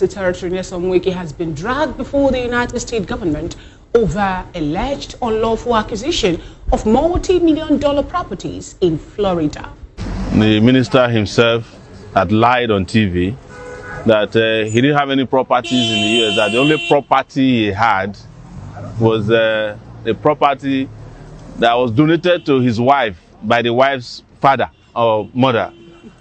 Territory Nysom Wike has been dragged before the United States government over alleged unlawful acquisition of multi-million-dollar properties in Florida. The minister himself had lied on TV that he didn't have any properties in the US, that the only property he had was a property that was donated to his wife by the wife's father or mother.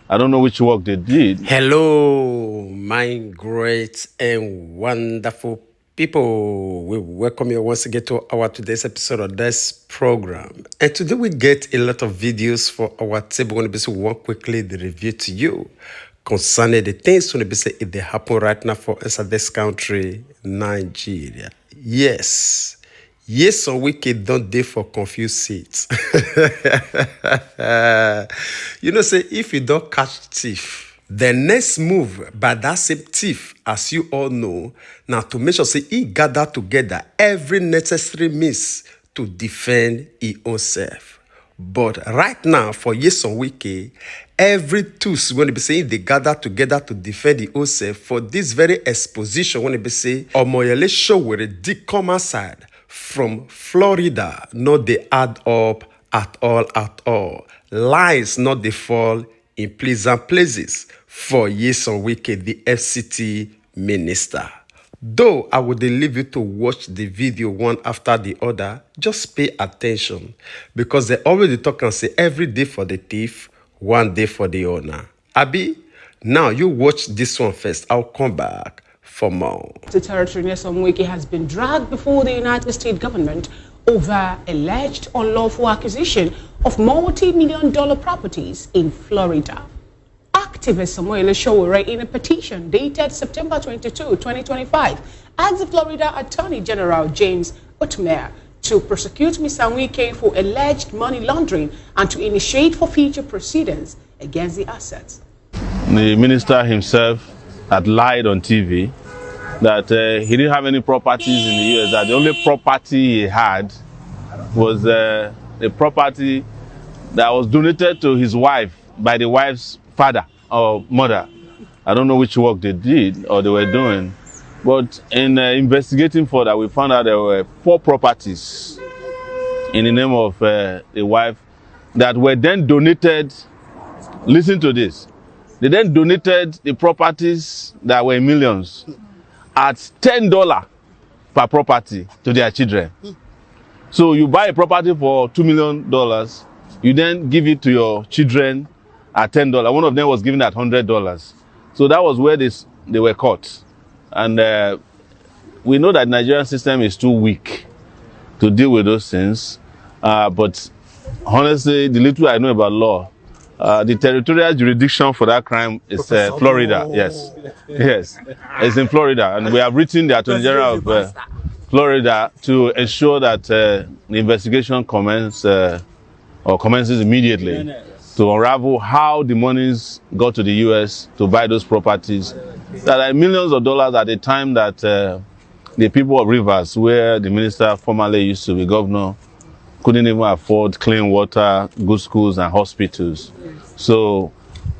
I don't know which work they did. Hello, my great and wonderful people. We welcome you once again to our today's episode of this program. And today we get a lot of videos for our table. We're going to one quickly the review to you concerning the things going to be say if they happen right now for us at this country, Nigeria. Yes. Nysom Wike don't dey for confused seats. You know, say if you don't catch thief, the next move by that same thief, as you all know, now to make sure say he gather together every necessary means to defend his own self. But right now, for Nysom Wike, every tools when be saying they gather together to defend the own self for this very exposition when be say Omoyele show where they come outside from Florida, not they add up at all. Lies not they fall in pleasant places for Nysom Wike, the FCT minister. Though I would leave you to watch the video one after the other, just pay attention because they already talk and say every day for the thief, one day for the owner. Abi, now you watch this one first. I'll come back for more. The Territory Nysom Wike has been dragged before the United States government over alleged unlawful acquisition of multi-million-dollar properties in Florida. Activist Samuel Sowers, in a petition dated September 22, 2025, asked the Florida Attorney General James Utmer to prosecute Nysom Wike for alleged money laundering and to initiate for future proceedings against the assets. The minister himself had lied on TV that he didn't have any properties in the US, that the only property he had was a property that was donated to his wife by the wife's father or mother. I don't know which work they did or they were doing, but in investigating further, we found out there were 4 properties in the name of the wife that were then donated. Listen to this. They then donated the properties that were millions at $10 per property to their children. So you buy a property for $2 million, you then give it to your children at $10. One of them was given at $100. So that was where they were caught. And we know that the Nigerian system is too weak to deal with those things. But honestly, the little I know about law, the territorial jurisdiction for that crime is Florida. Yes, it's in Florida, and we have written the Attorney General of Florida to ensure that the investigation commences immediately to unravel how the monies got to the U.S. to buy those properties that are millions of dollars at the time that the people of Rivers, where the minister formerly used to be governor, couldn't even afford clean water, good schools, and hospitals. So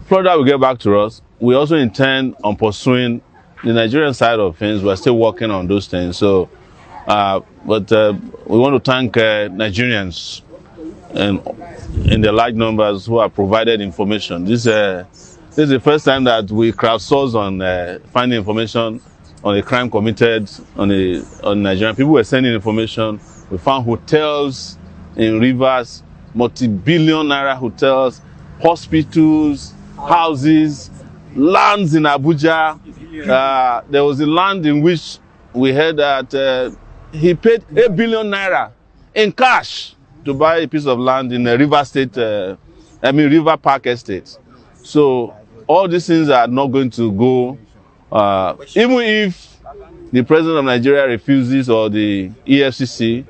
Florida will get back to us. We also intend on pursuing the Nigerian side of things. We're still working on those things. So, but we want to thank Nigerians and in the large numbers who have provided information. This is the first time that we crowdsource on finding information on a crime committed on Nigerian. People were sending information. We found hotels in Rivers, multi-billion naira hotels, hospitals, houses, lands in Abuja. There was a land in which we heard that he paid 8 billion naira in cash to buy a piece of land in a River Park Estate. So all these things are not going to go, even if the president of Nigeria refuses, or the EFCC,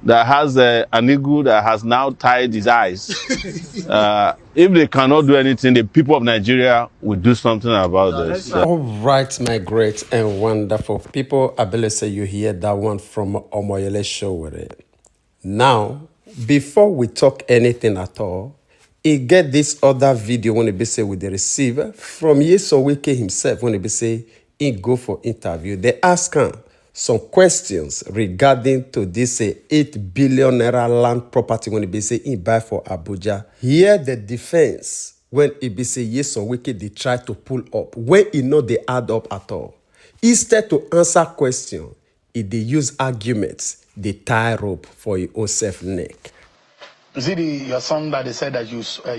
that has an eagle that has now tied his eyes. If they cannot do anything, the people of Nigeria will do something about this. All right, my great and wonderful people. I believe say you hear that one from Omoyele Sowore. Now, before we talk anything at all, He get this other video when he be say with the receiver from Nysom Wike himself when he be say he go for interview. They ask him some questions regarding to this 8 billion naira land property when he be say he buy for Abuja. Here the defense when he be say Nysom Wike they try to pull up when he know they add up at all. Instead to answer question, he they use arguments, they tie rope for his own self neck. Is it your son that they said that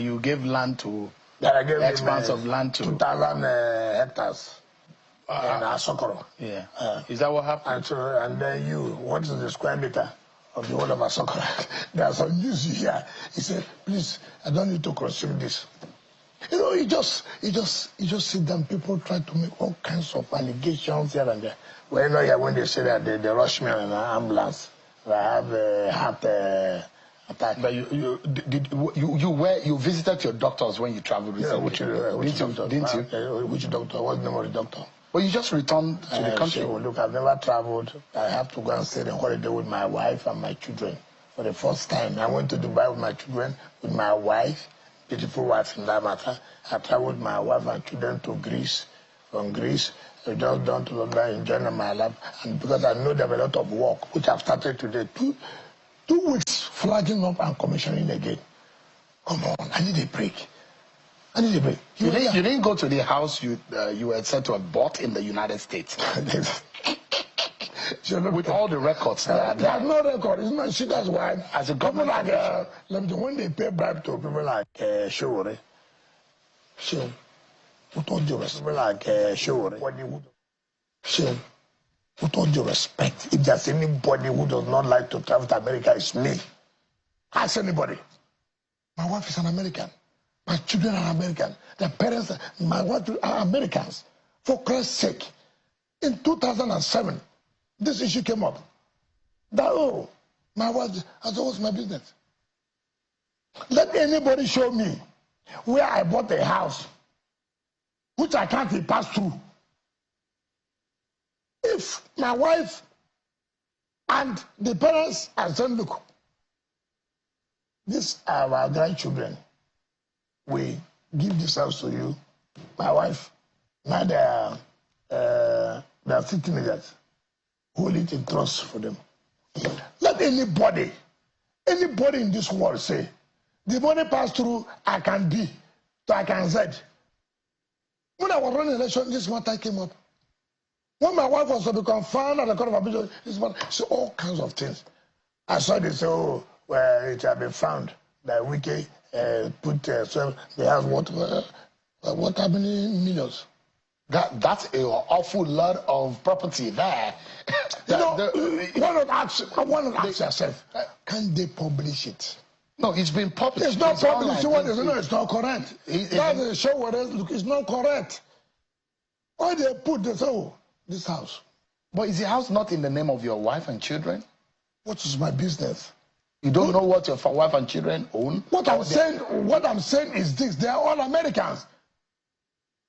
you gave land to? That I gave expanse of land to 2,000 hectares in Asokoro. Yeah. Is that what happened? And then what is the square meter of the whole of Asokoro? There's some news here. He said, please, I don't need to consume this. You know, you just see them, people try to make all kinds of allegations here and there. Well, you know, yeah, when they say that they rush me in an ambulance, I have a heart attack. But you visited your doctors when you traveled recently. Yeah, which doctor? Didn't you? Which doctor? What's the name of the doctor? Well, you just returned to the country. So, look, I've never traveled. I have to go and stay the holiday with my wife and my children. For the first time, I went to Dubai with my children, with my wife, beautiful wife in that matter. I traveled with my wife and children to Greece. From Greece, I just down to London, enjoying my life. And because I know there's a lot of work, which I've started today, 2 weeks flagging up and commissioning again. Come on, I need a break. I need a break. You didn't go to the house you were said to have bought in the United States. With all the records. There's no record. It's not. See, that's why. As a government, when they pay bribe to people like Sowers, with all due respect, like Sowers, with all due respect, if there's anybody who does not like to travel to America, it's me. Ask anybody. My wife is an American. My children are American. Their parents, my wife are Americans. For Christ's sake, in 2007, this issue came up. That, my wife, I said, what's my business? Let anybody show me where I bought a house, which I can't pass through. If my wife and the parents are saying, look, these are our grandchildren. We give this house to you. My wife, now they are still teenagers. Hold it in trust for them. Let anybody in this world say, the money passed through, I can B, so I can Z. When I was running election, this matter came up. When my wife was to become found at the court of appeal, this matter, so all kinds of things. I saw they say, well, it had been found that Wike put so they have what how many millions? That's an awful lot of property there. Why not ask yourself, can they publish it? No, it's been published. It's not published. It's not correct. That's a show where look, it's not correct. Why they put this? This house. But is the house not in the name of your wife and children? What is my business? You don't know what your wife and children own? What I'm saying is this: they are all Americans.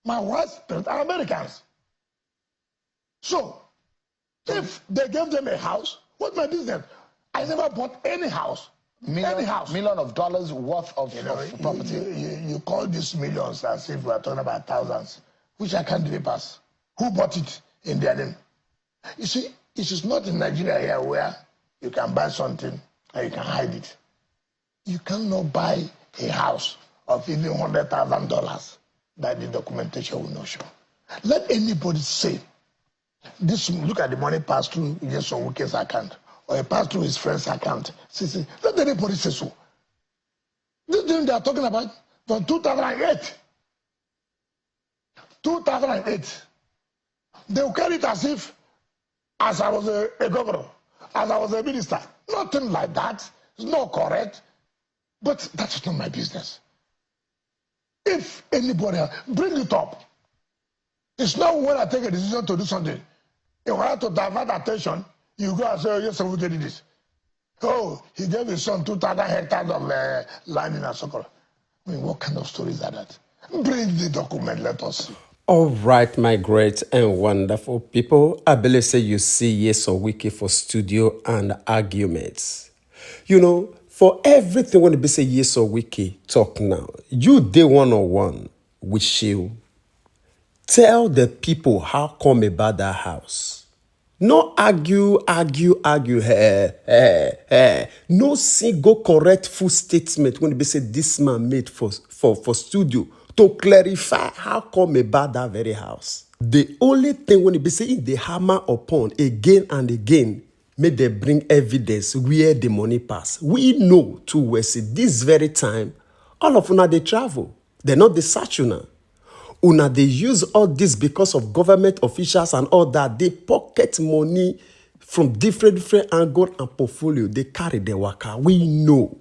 My wife's parents are Americans. So, if they gave them a house, what's my business? I never bought any house. $millions worth of property. You call these millions as if we are talking about thousands, which I can't really pass. Who bought it in their name? You see, it is not in Nigeria here where you can buy something and you can hide it. You cannot buy a house of even $100,000 that the documentation will not show. Let anybody say, this. Look at the money passed through Nysom Wike's account, or it passed through his friend's account. See, let anybody say so. This thing they are talking about from 2008. 2008. They will carry it as I was a governor, as I was a minister. Nothing like that. It's not correct. But that is not my business. If anybody else, bring it up. It's not when I take a decision to do something. In order to divert attention, you go and say, yes, who did this? Oh, he gave his son 2,000 hectares of land in Asokoro. I mean, what kind of stories are that? Bring the document, let us see. All right, my great and wonderful people. I believe say you see Nysom Wike for studio and arguments. For everything when they say Nysom Wike talk now, you day one-on-one with Shehu. Tell the people how come about that house. No argue. No single correct full statement when they say this man made for studio to clarify how come about that very house. The only thing when they say they hammer upon again and again, may they bring evidence where the money pass. We know too well, see, this very time, all of una they travel. They're not the search una. Una they use all this because of government officials and all that. They pocket money from different angles and portfolio. They carry the waka. We know.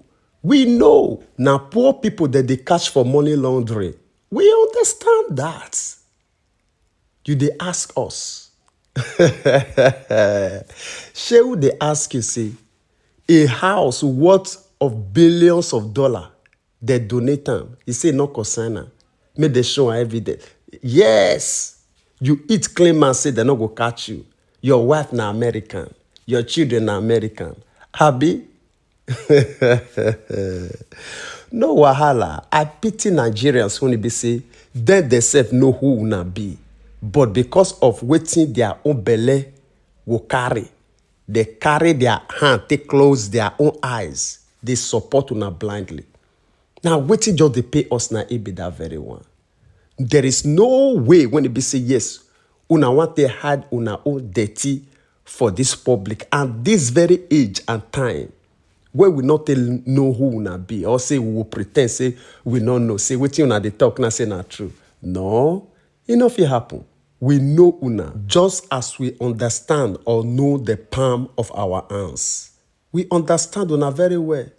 Now poor people that they catch for money laundering. We understand that. You they ask us. Shehu they ask you, say, a house worth of billions of dollars, they donate them. He say no concern. Make they show evidence. Yes, you eat clean man say they not go catch you. Your wife na American, your children na American. Happy? No wahala. I pity Nigerians when they say they themselves know who una be. But because of waiting their own belly will carry, they carry their hand, they close their own eyes, they support una blindly. Now, waiting just they pay us now, it be that very one. There is no way when they say yes, una want they hide una own dirty for this public and this very age and time where we not know who una be or say we will pretend say we don't know. Say waiting una they talk now say not true. No, enough it happen. We know una just as we understand or know the palm of our hands. We understand una very well.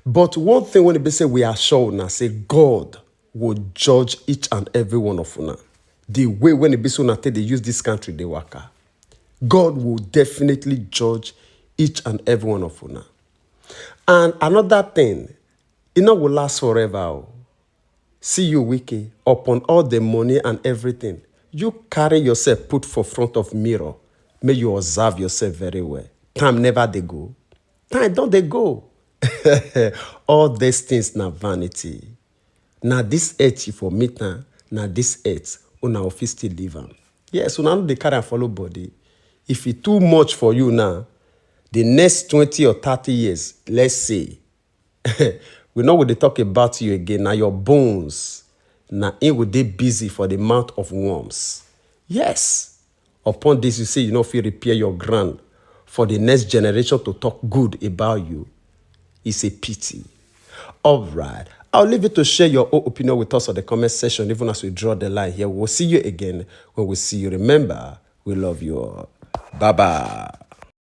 But one thing when they say we are sure una, say God will judge each and every one of una. The way when they say una they use this country, they work. God will definitely judge each and every one of una. And another thing, it not will last forever. See you Wike, upon all the money and everything. You carry yourself put for front of mirror. May you observe yourself very well. Time never they go. Time don't they go. All these things na vanity. Now this earth for me now this earth una office still live am. Yes, una no dey carry and follow body. If it too much for you now, the next 20 or 30 years, let's say, we know what they talk about you again. Now your bones, now it will be busy for the mouth of worms. Yes. Upon this, you say you know if you repair your ground for the next generation to talk good about you, it's a pity. All right. I'll leave you to share your own opinion with us on the comment section, even as we draw the line here. We'll see you again when we see you. Remember, we love you all. Bye-bye.